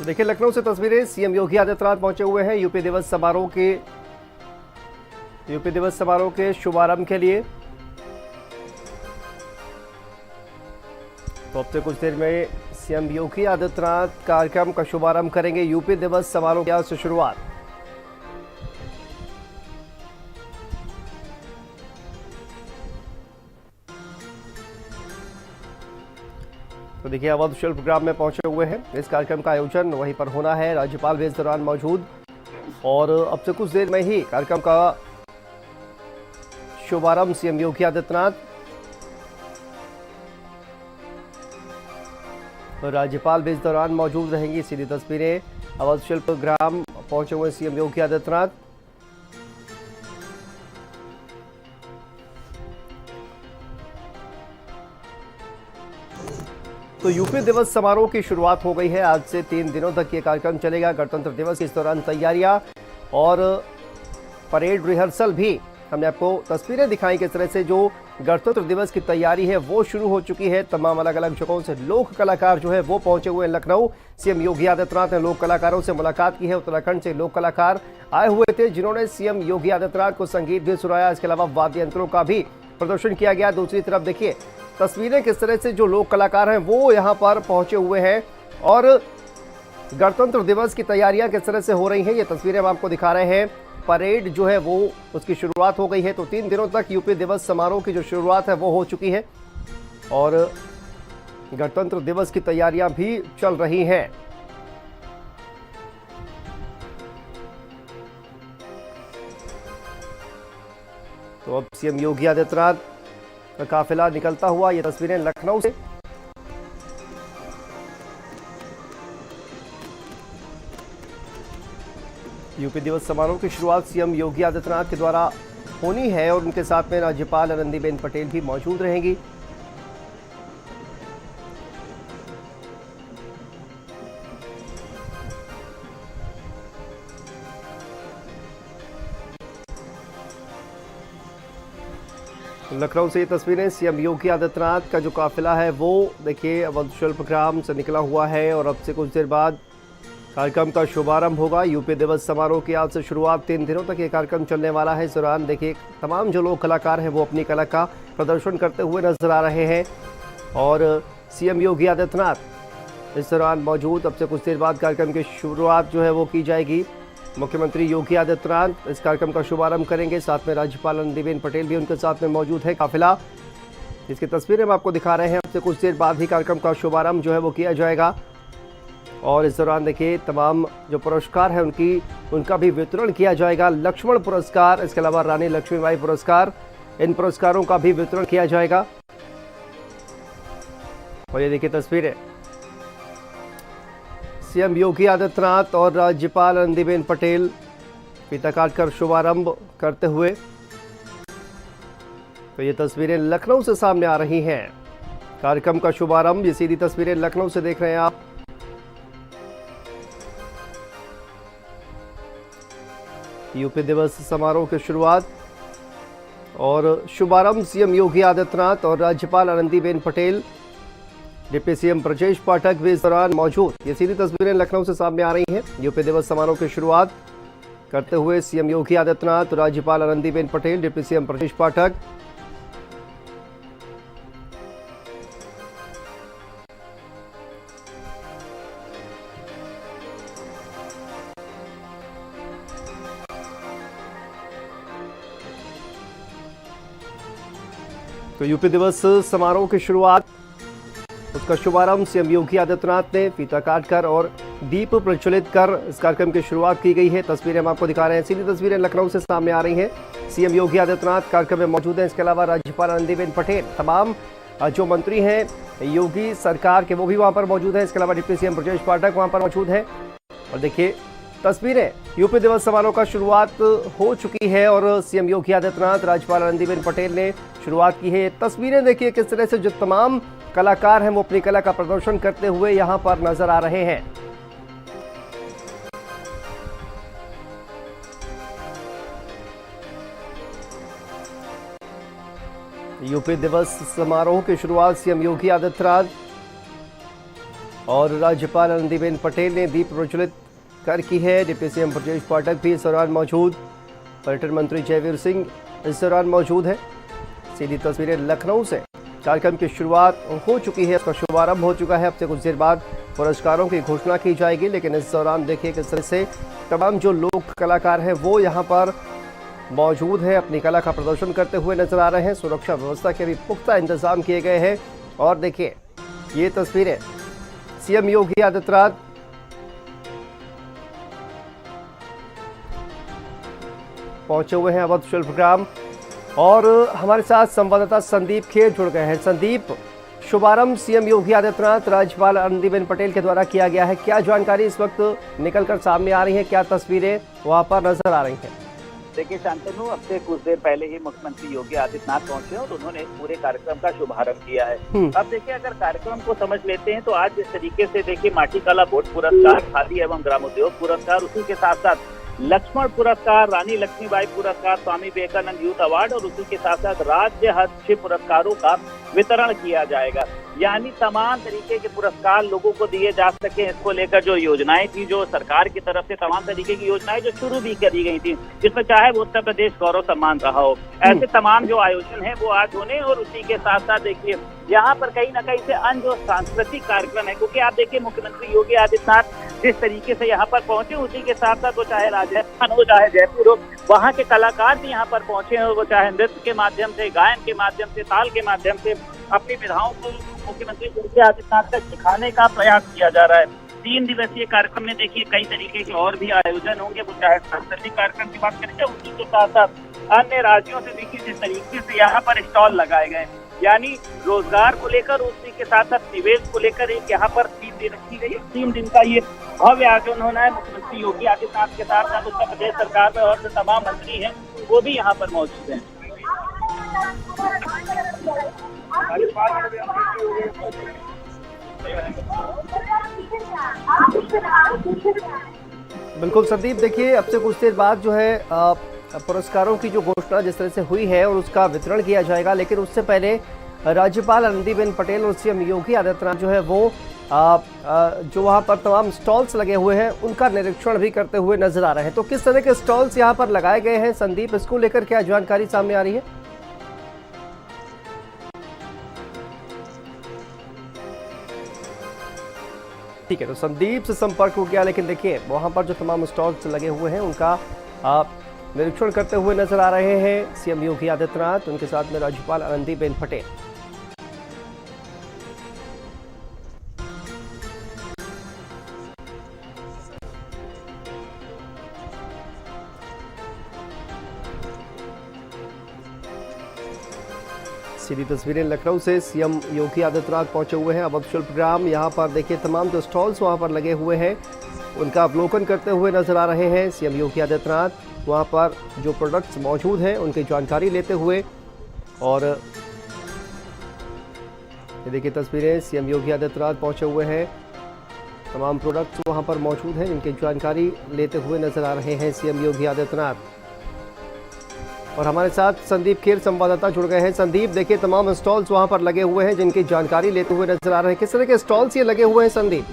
तो देखिए लखनऊ से तस्वीरें। सीएम योगी आदित्यनाथ पहुंचे हुए हैं यूपी दिवस समारोह के शुभारंभ के लिए। तो अब से कुछ देर में सीएम योगी आदित्यनाथ कार्यक्रम का शुभारंभ करेंगे। यूपी दिवस समारोह की आज से शुरुआत। तो देखिए अवध शिल्प ग्राम में पहुंचे हुए हैं। इस कार्यक्रम का आयोजन वहीं पर होना है। राज्यपाल भी इस दौरान मौजूद और अब से कुछ देर में ही कार्यक्रम का शुभारंभ सीएम योगी आदित्यनाथ, राज्यपाल भी इस दौरान मौजूद रहेंगी। सीधी तस्वीरें अवध शिल्प ग्राम पहुंचे हुए सीएम योगी आदित्यनाथ। तो यूपी दिवस समारोह की शुरुआत हो गई है। आज से 3 दिनों तक ये कार्यक्रम चलेगा। गणतंत्र दिवस के इस दौरान तैयारियां और परेड रिहर्सल भी हमने आपको तस्वीरें दिखाई। किस तरह से जो गणतंत्र दिवस की तैयारी है वो शुरू हो चुकी है। तमाम अलग अलग जगहों से लोक कलाकार जो है वो पहुंचे हुए हैं लखनऊ। सीएम योगी आदित्यनाथ ने लोक कलाकारों से मुलाकात की है। उत्तराखंड से लोक कलाकार आए हुए थे जिन्होंने सीएम योगी आदित्यनाथ को संगीत भी सुनाया। इसके अलावा वाद्य यंत्रों का भी प्रदर्शन किया गया। दूसरी तरफ देखिए तस्वीरें किस तरह से जो लोक कलाकार हैं वो यहाँ पर पहुंचे हुए हैं और गणतंत्र दिवस की तैयारियां किस तरह से हो रही हैं ये तस्वीरें हम आपको दिखा रहे हैं। परेड जो है वो उसकी शुरुआत हो गई है। तो 3 दिनों तक यूपी दिवस समारोह की जो शुरुआत है वो हो चुकी है और गणतंत्र दिवस की तैयारियां भी चल रही हैं। तो अब सीएम योगी आदित्यनाथ का काफिला निकलता हुआ, ये तस्वीरें लखनऊ से। यूपी दिवस समारोह की शुरुआत सीएम योगी आदित्यनाथ के द्वारा होनी है और उनके साथ में राज्यपाल आनंदीबेन पटेल भी मौजूद रहेंगी। लखनऊ से ये तस्वीरें सीएम योगी आदित्यनाथ का जो काफिला है वो देखिए अवध शिल्प ग्राम से निकला हुआ है और अब से कुछ देर बाद कार्यक्रम का शुभारंभ होगा। यूपी दिवस समारोह की आज से शुरुआत। 3 दिनों तक ये कार्यक्रम चलने वाला है। इस दौरान देखिए तमाम जो लोक कलाकार हैं वो अपनी कला का प्रदर्शन करते हुए नजर आ रहे हैं और सीएम योगी आदित्यनाथ इस दौरान मौजूद। अब से कुछ देर बाद कार्यक्रम की शुरुआत जो है वो की जाएगी। मुख्यमंत्री योगी आदित्यनाथ इस कार्यक्रम का शुभारंभ करेंगे। साथ में राज्यपाल आनंदीबेन पटेल भी उनके साथ में मौजूद है। काफिला इसकी तस्वीरें हम आपको दिखा रहे हैं। अब से कुछ देर बाद ही कार्यक्रम का शुभारंभ जो है वो किया जाएगा और इस दौरान देखिए तमाम जो पुरस्कार है उनका भी वितरण किया जाएगा। लक्ष्मण पुरस्कार, इसके अलावा रानी लक्ष्मीबाई पुरस्कार, इन पुरस्कारों का भी वितरण किया जाएगा। और ये देखिए तस्वीरें सीएम योगी आदित्यनाथ और राज्यपाल आनंदीबेन पटेल फीता काटकर शुभारंभ करते हुए। तो ये तस्वीरें लखनऊ से सामने आ रही हैं। कार्यक्रम का शुभारंभ, ये सीधी तस्वीरें लखनऊ से देख रहे हैं आप। यूपी दिवस समारोह की शुरुआत और शुभारंभ सीएम योगी आदित्यनाथ और राज्यपाल आनंदीबेन पटेल, डिप्टी सीएम ब्रजेश पाठक भी इस दौरान मौजूद। ये सीधी तस्वीरें लखनऊ से सामने आ रही हैं। यूपी दिवस समारोह की शुरुआत करते हुए सीएम योगी आदित्यनाथ, राज्यपाल आनंदीबेन पटेल, डिप्टी सीएम ब्रजेश पाठक। तो यूपी दिवस समारोह की शुरुआत, उसका शुभारंभ सीएम योगी आदित्यनाथ ने फीता काटकर और दीप प्रज्वलित कर इस कार्यक्रम की शुरुआत की गई है। तस्वीरें हम आपको दिखा रहे हैं। सीधी तस्वीरें लखनऊ से सामने आ रही हैं। सीएम योगी आदित्यनाथ कार्यक्रम में मौजूद हैं। इसके अलावा राज्यपाल आनंदीबेन पटेल, तमाम जो मंत्री हैं योगी सरकार के वो भी वहां पर मौजूद हैं। इसके अलावा डिप्टी सीएम ब्रजेश पाठक वहां पर मौजूद है। और देखिए तस्वीरें यूपी दिवस समारोह का शुरुआत हो चुकी है और सीएम योगी आदित्यनाथ, राज्यपाल आनंदीबेन पटेल ने शुरुआत की है। तस्वीरें देखिए किस तरह से जो तमाम कलाकार हैं वो अपनी कला का प्रदर्शन करते हुए यहां पर नजर आ रहे हैं। यूपी दिवस समारोह की शुरुआत सीएम योगी आदित्यनाथ और राज्यपाल आनंदीबेन पटेल ने दीप प्रज्वलित कर की है। डिप्टी सीएम ब्रजेश पाठक भी इस दौरान मौजूद। पर्यटन मंत्री जयवीर सिंह इस दौरान मौजूद है। सीधी तस्वीरें लखनऊ से। कार्यक्रम की शुरुआत हो चुकी है, इसका शुभारंभ हो चुका है। अब से कुछ देर बाद पुरस्कारों की घोषणा की जाएगी, लेकिन इस दौरान देखिए किस तरह से तमाम जो लोक कलाकार हैं वो यहाँ पर मौजूद है, अपनी कला का प्रदर्शन करते हुए नजर आ रहे हैं। सुरक्षा व्यवस्था के भी पुख्ता इंतजाम किए गए हैं। और देखिए ये तस्वीरें सीएम योगी आदित्यनाथ पहुंचे हुए हैं अवध शिल्पग्राम, और हमारे साथ संवाददाता संदीप खेर जुड़ गए हैं। संदीप, शुभारंभ सीएम योगी आदित्यनाथ, राज्यपाल आनंदीबेन पटेल के द्वारा किया गया है, क्या जानकारी इस वक्त निकलकर सामने आ रही है, क्या तस्वीरें वहां पर नजर आ रही हैं? देखिए शांतनु, अब से कुछ देर पहले ही मुख्यमंत्री योगी आदित्यनाथ पहुंचे और उन्होंने पूरे कार्यक्रम का शुभारंभ किया है। अब देखिए, अगर कार्यक्रम को समझ लेते हैं तो आज जिस तरीके से देखिए माटी कला बोर्ड पुरस्कार, खादी एवं ग्रामोद्योग पुरस्कार, उसी के साथ साथ लक्ष्मण पुरस्कार, रानी लक्ष्मीबाई पुरस्कार, स्वामी विवेकानंद यूथ अवार्ड और उसी के साथ साथ राज्य हस्तशिल्प पुरस्कारों का वितरण किया जाएगा। यानी तमाम तरीके के पुरस्कार लोगों को दिए जा सके, इसको लेकर जो योजनाएं थी, जो सरकार की तरफ से तमाम तरीके की योजनाएं जो शुरू भी करी गई थी, जिसमें चाहे वो उत्तर प्रदेश गौरव सम्मान रहा हो, ऐसे तमाम जो आयोजन है वो आज होने। और उसी के साथ साथ देखिए यहाँ पर कहीं ना कहीं से अन्य जो सांस्कृतिक कार्यक्रम है, क्योंकि आप देखिए मुख्यमंत्री योगी आदित्यनाथ जिस तरीके से यहाँ पर पहुंचे, उसी के साथ साथ वो चाहे राजस्थान हो चाहे जयपुर हो, वहाँ के कलाकार भी यहाँ पर पहुंचे हैं। वो चाहे नृत्य के माध्यम से, गायन के माध्यम से, ताल के माध्यम से अपनी विधाओं को मुख्यमंत्री योगी आदित्यनाथ तक दिखाने का प्रयास किया जा रहा है। 3 दिवसीय कार्यक्रम में देखिए कई तरीके के और भी आयोजन होंगे, वो चाहे सांस्कृतिक कार्यक्रम की बात करें, उसी के साथ साथ अन्य राज्यों से देखिए जिस तरीके से यहाँ पर स्टॉल लगाए गए, यानी रोजगार को लेकर, उसी के साथ साथ निवेश को लेकर एक यहाँ पर 3 दिन रखी गई है। 3 दिन का ये भव्य आयोजन होना है। मुख्यमंत्री योगी आदित्यनाथ के साथ साथ उत्तर प्रदेश सरकार में और जो तमाम मंत्री हैं वो भी यहाँ पर मौजूद हैं। बिल्कुल संदीप, देखिए अब से कुछ देर बाद जो है पुरस्कारों की जो घोषणा जिस तरह से हुई है और उसका वितरण किया जाएगा, लेकिन उससे पहले राज्यपाल आनंदीबेन पटेल और सीएम योगी आदित्यनाथ जो है वो जो वहां पर तमाम स्टॉल्स लगे हुए हैं उनका निरीक्षण भी करते हुए नजर आ रहे हैं। तो किस तरह के स्टॉल्स यहां पर लगाए गए हैं संदीप, इसको लेकर क्या जानकारी सामने आ रही है? ठीक है, तो संदीप से संपर्क हो गया, लेकिन देखिए वहां पर जो तमाम स्टॉल्स लगे हुए हैं उनका निरीक्षण करते हुए नजर आ रहे हैं सीएम योगी आदित्यनाथ, उनके साथ में राज्यपाल आनंदीबेन पटेल। सीधी तस्वीरें लखनऊ से। सीएम योगी आदित्यनाथ पहुंचे हुए हैं अवध शिल्पग्राम। यहाँ पर देखिए तमाम जो स्टॉल्स वहाँ पर लगे हुए हैं उनका अवलोकन करते हुए नजर आ रहे हैं सीएम योगी आदित्यनाथ। वहाँ पर जो प्रोडक्ट्स मौजूद हैं उनकी जानकारी लेते हुए, और ये देखिए तस्वीरें, सीएम योगी आदित्यनाथ पहुंचे हुए हैं, तमाम प्रोडक्ट्स वहाँ पर मौजूद हैं जिनकी जानकारी लेते हुए नजर आ रहे हैं सीएम योगी आदित्यनाथ। और हमारे साथ संदीप खेर संवाददाता जुड़ गए हैं। संदीप, देखिए तमाम स्टॉल्स वहां पर लगे हुए हैं जिनकी जानकारी लेते हुए नजर आ रहे हैं, किस तरह के स्टॉल्स ये लगे हुए हैं संदीप?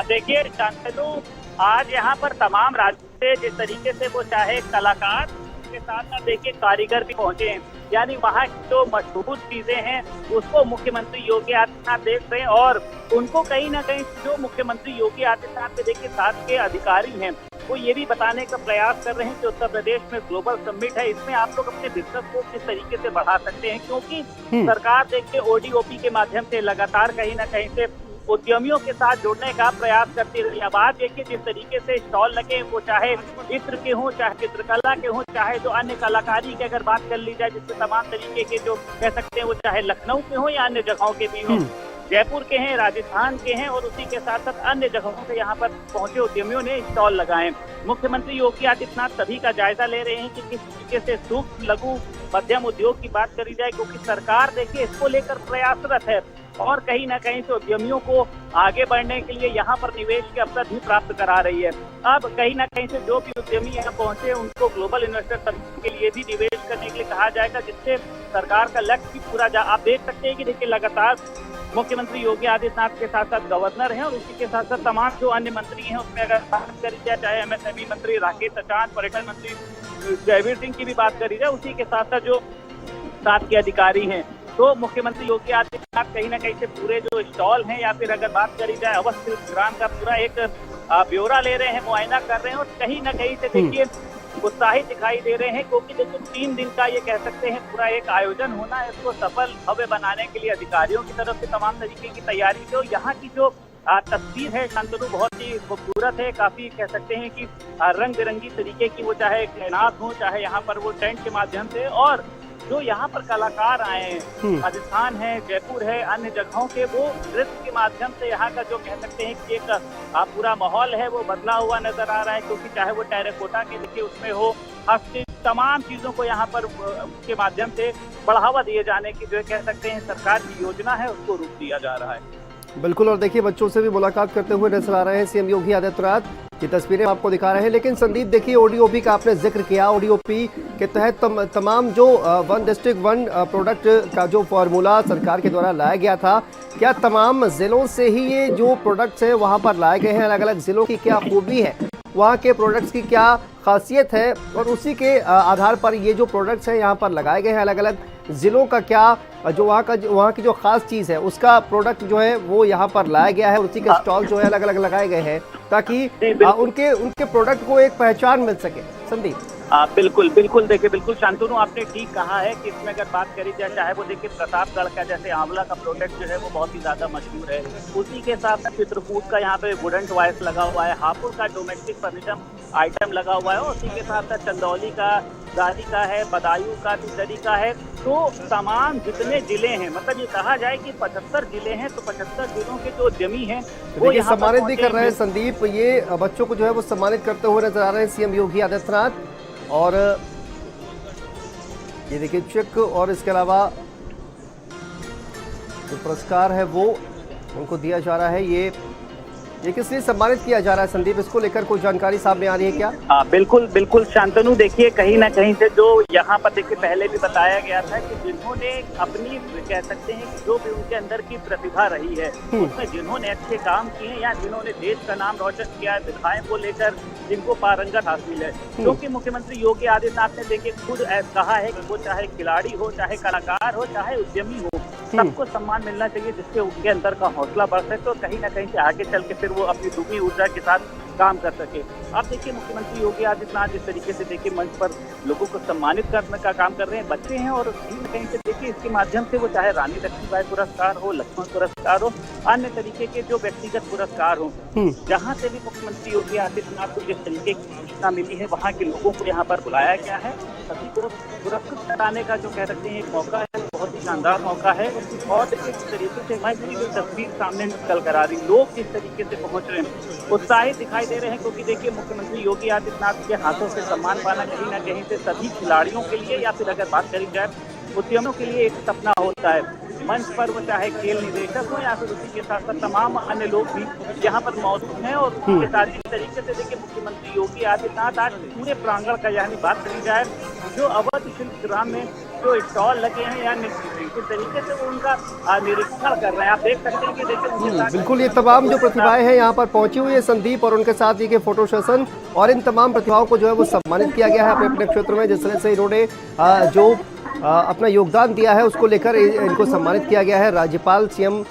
देखिए शांतनु, आज यहाँ पर तमाम राज्य से जिस तरीके से वो चाहे कलाकार के साथ साथ देखिए कारीगर भी पहुंचे हैं, यानी वहाँ की जो मशहूर चीजें हैं उसको मुख्यमंत्री योगी आदित्यनाथ देख रहे हैं। और उनको कहीं ना कहीं जो मुख्यमंत्री योगी आदित्यनाथ के देखिए साथ के अधिकारी हैं वो ये भी बताने का प्रयास कर रहे हैं कि उत्तर प्रदेश में ग्लोबल समिट है, इसमें आप लोग अपने बिजनेस को किस तरीके से बढ़ा सकते हैं, क्योंकि सरकार देखिए ओडीओपी के माध्यम से लगातार कहीं ना कहीं से उद्यमियों के साथ जुड़ने का प्रयास करती रही। अब आज देखिए जिस तरीके से स्टॉल लगे, वो चाहे चित्र के हों, चाहे चित्रकला के हों, चाहे जो अन्य कलाकारी की अगर बात कर ली जाए, जिससे तमाम तरीके के जो कह सकते हैं वो चाहे लखनऊ के हों या अन्य जगहों के भी हों, जयपुर के हैं, राजस्थान के हैं, और उसी के साथ साथ अन्य जगहों से यहाँ पर पहुंचे उद्यमियों ने स्टॉल लगाए। मुख्यमंत्री योगी आदित्यनाथ सभी का जायजा ले रहे हैं कि किस तरीके से सूक्ष्म, लघु, मध्यम उद्योग की बात करी जाए, क्योंकि सरकार देखिए इसको लेकर प्रयासरत है और कहीं ना कहीं से उद्यमियों को आगे बढ़ने के लिए यहाँ पर निवेश के अवसर भी प्राप्त करा रही है। अब कहीं ना कहीं से जो भी उद्यमी यहाँ पहुंचे उनको ग्लोबल इन्वेस्टर समिट के लिए भी निवेश करने के लिए कहा जाएगा, जिससे सरकार का लक्ष्य भी पूरा आप देख सकते हैं कि देखिए लगातार मुख्यमंत्री योगी आदित्यनाथ के साथ साथ गवर्नर हैं और उसी के साथ साथ तमाम जो अन्य मंत्री हैं उसमें अगर बात करी जाए, चाहे एमएसएमई मंत्री राकेश अचान, पर्यटन मंत्री जयवीर सिंह की भी बात करी जाए, उसी के साथ साथ जो साथ के अधिकारी हैं, तो मुख्यमंत्री योगी आदित्यनाथ कहीं ना कहीं से पूरे जो स्टॉल हैं या फिर अगर बात करी जाए अवध शिल्पग्राम का पूरा एक ब्यौरा ले रहे हैं, मुआयना कर रहे हैं और कहीं ना कहीं से देखिए उत्साहित दिखाई दे रहे हैं, क्योंकि देखिए 3 दिन का ये कह सकते हैं पूरा एक आयोजन होना है, इसको सफल भव्य बनाने के लिए अधिकारियों की तरफ से तमाम तरीके की तैयारी थी। और यहाँ की जो तस्वीर है शांतनु बहुत ही खूबसूरत है, काफी कह सकते हैं कि रंग बिरंगी तरीके की, वो चाहे तैनात हो, चाहे यहाँ पर वो टेंट के माध्यम से, और जो यहाँ पर कलाकार आए हैं राजस्थान है, जयपुर है, अन्य जगहों के, वो नृत्य के माध्यम से यहाँ का जो कह सकते हैं कि एक पूरा माहौल है वो बदला हुआ नजर आ रहा है, क्योंकि चाहे वो टेराकोटा के देखिए उसमें हो, हस्त तमाम चीजों को यहाँ पर के माध्यम से बढ़ावा दिए जाने की जो कह सकते हैं सरकार की योजना है उसको रूप दिया जा रहा है। बिल्कुल, और देखिए बच्चों से भी मुलाकात करते हुए नजर आ रहे हैं सीएम योगी आदित्यनाथ की तस्वीरें आपको दिखा रहे हैं। लेकिन संदीप देखिए ओडीओपी का आपने जिक्र किया, ओडीओपी के तहत तमाम जो वन डिस्ट्रिक्ट वन प्रोडक्ट का जो फॉर्मूला सरकार के द्वारा लाया गया था, क्या तमाम जिलों से ही ये जो प्रोडक्ट्स हैं वहाँ पर लाए गए हैं? अलग अलग जिलों की क्या खूबी है, वहाँ के प्रोडक्ट्स की क्या खासियत है, और उसी के आधार पर ये जो प्रोडक्ट्स हैं यहाँ पर लगाए गए हैं, अलग अलग जिलों का क्या जो वहाँ की जो खास चीज़ है उसका प्रोडक्ट जो है वो यहाँ पर लाया गया है, उसी के स्टॉल जो है अलग अलग लगाए गए हैं ताकि उनके प्रोडक्ट को एक पहचान मिल सके। संदीप बिल्कुल बिल्कुल, देखिए बिल्कुल शांतनु आपने ठीक कहा है कि इसमें अगर बात करी जाए, चाहे वो देखिए प्रतापगढ़ का जैसे आंवला का प्रोडक्ट जो है वो बहुत ही ज्यादा मशहूर है, उसी के साथ चित्रकूट का यहाँ पे वुडन टॉयज लगा हुआ है, हापुड़ का डोमेस्टिक फर्नीचर आइटम लगा हुआ है, और उसी के साथ साथ चंदौली का, दादी का है, बदायूं का, तितरी का है। तो तमाम जितने जिले हैं, मतलब ये कहा जाए कि 75 जिले हैं, तो 75 जिलों के जो जमी हैं वो यहाँ सम्मानित भी कर रहे हैं। संदीप ये बच्चों को जो है वो सम्मानित करते हुए नजर आ रहे हैं सीएम योगी आदित्यनाथ, और ये देखिए चेक और इसके अलावा जो पुरस्कार है वो उनको दिया जा रहा है। ये किस लिए सम्मानित किया जा रहा है संदीप, इसको लेकर कोई जानकारी सामने आ रही है क्या? बिल्कुल बिल्कुल शांतनु, देखिए कहीं ना कहीं से जो यहाँ पर देखिए पहले भी बताया गया था कि जिन्होंने अपनी कह सकते हैं कि जो भी उनके अंदर की प्रतिभा रही है उसमें जिन्होंने अच्छे काम किए हैं या जिन्होंने देश का नाम रोशन किया है, विधायक को लेकर जिनको पारंगत हासिल है, क्योंकि मुख्यमंत्री योगी आदित्यनाथ ने देखिए खुद कहा है कि वो चाहे खिलाड़ी हो, चाहे कलाकार हो, चाहे उद्यमी हो, सबको सम्मान मिलना चाहिए जिससे उनके अंदर का हौसला बढ़ सके और कहीं ना कहीं से आगे चल के फिर वो अपनी दुगनी ऊर्जा के साथ काम कर सके। अब देखिए मुख्यमंत्री योगी आदित्यनाथ जिस तरीके से देखिए मंच पर लोगों को सम्मानित करने का काम कर रहे हैं, बच्चे हैं, और कहीं ना कहीं से देखिए इसके माध्यम से वो चाहे रानी लक्ष्मीबाई पुरस्कार हो, लक्ष्मण पुरस्कार हो, अन्य तरीके के जो व्यक्तिगत पुरस्कार हो, जहाँ से भी मुख्यमंत्री योगी आदित्यनाथ को जिस तरीके की सूचना मिली है वहाँ के लोगों को यहाँ पर बुलाया गया है, सभी को पुरस्कृत कराने का जो कह सकते हैं एक मौका है, बहुत ही शानदार मौका है। और देखिए इस तरीके से मैं जो तस्वीर सामने निकल कर आ रही, लोग किस तरीके से पहुंच रहे हैं, उत्साहित दिखाई दे रहे हैं, क्योंकि देखिए मुख्यमंत्री योगी आदित्यनाथ के हाथों से सम्मान पाना कहीं ना कहीं से सभी खिलाड़ियों के लिए या फिर अगर बात करी जाए उद्यमियों के लिए एक सपना होता है। मंच पर वो चाहे खेल निदेशक हो या फिर उसी के साथ साथ तमाम अन्य लोग भी यहाँ पर मौजूद हैं, और उसके साथ ही तरीके से देखिए मुख्यमंत्री योगी आदित्यनाथ आज पूरे प्रांगण का यानी बात करी जाए जो अवध शिल्पग्राम में जो स्टॉल लगे हैं या किस तरीके से वो उनका निरीक्षण कर रहे हैं, आप देख सकते हैं कि देखिए बिल्कुल ये तमाम जो प्रतिभाएं हैं यहाँ पर पहुंची हुई है संदीप, और उनके साथ ये फोटो सेशन और इन तमाम प्रतिभाओं को जो है वो सम्मानित किया गया है अपने अपने क्षेत्र में, जिस तरह से इन्होंने जो अपना योगदान दिया है उसको लेकर इनको सम्मानित किया गया है राज्यपाल सीएम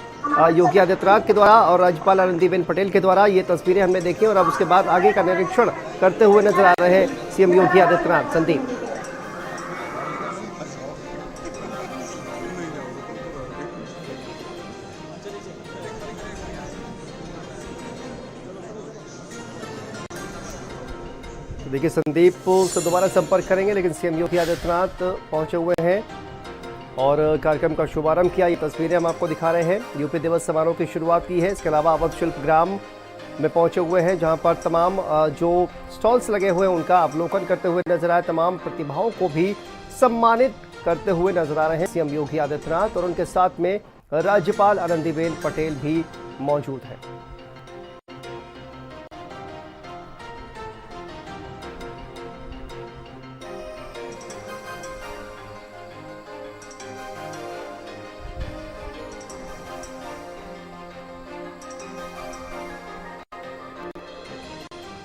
योगी आदित्यनाथ के द्वारा और राज्यपाल आनंदीबेन पटेल के द्वारा। ये तस्वीरें हमने देखी और अब उसके बाद आगे का निरीक्षण करते हुए नजर आ रहे हैं सीएम योगी आदित्यनाथ। संदीप देखिए संदीप से दोबारा संपर्क करेंगे, लेकिन सीएम योगी आदित्यनाथ पहुंचे हुए हैं और कार्यक्रम का शुभारंभ किया। ये तस्वीरें हम आपको दिखा रहे हैं। यूपी दिवस समारोह की शुरुआत की है। इसके अलावा अवध शिल्पग्राम में पहुंचे हुए हैं जहां पर तमाम जो स्टॉल्स लगे हुए हैं उनका अवलोकन करते हुए नजर आए, तमाम प्रतिभाओं को भी सम्मानित करते हुए नजर आ रहे हैं सीएम योगी आदित्यनाथ, और उनके साथ में राज्यपाल आनंदीबेन पटेल भी मौजूद हैं।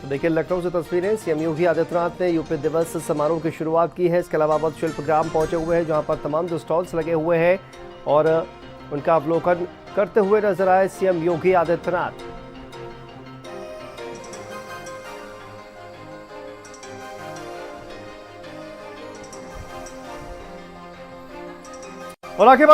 तो देखिए लखनऊ से तस्वीरें। सीएम योगी आदित्यनाथ ने यूपी दिवस समारोह की शुरुआत की है। इसके अलावा वस्त्र शिल्पग्राम पहुंचे हुए हैं, जहां पर तमाम जो स्टॉल्स लगे हुए हैं और उनका अवलोकन करते हुए नजर आए सीएम योगी आदित्यनाथ। और आगे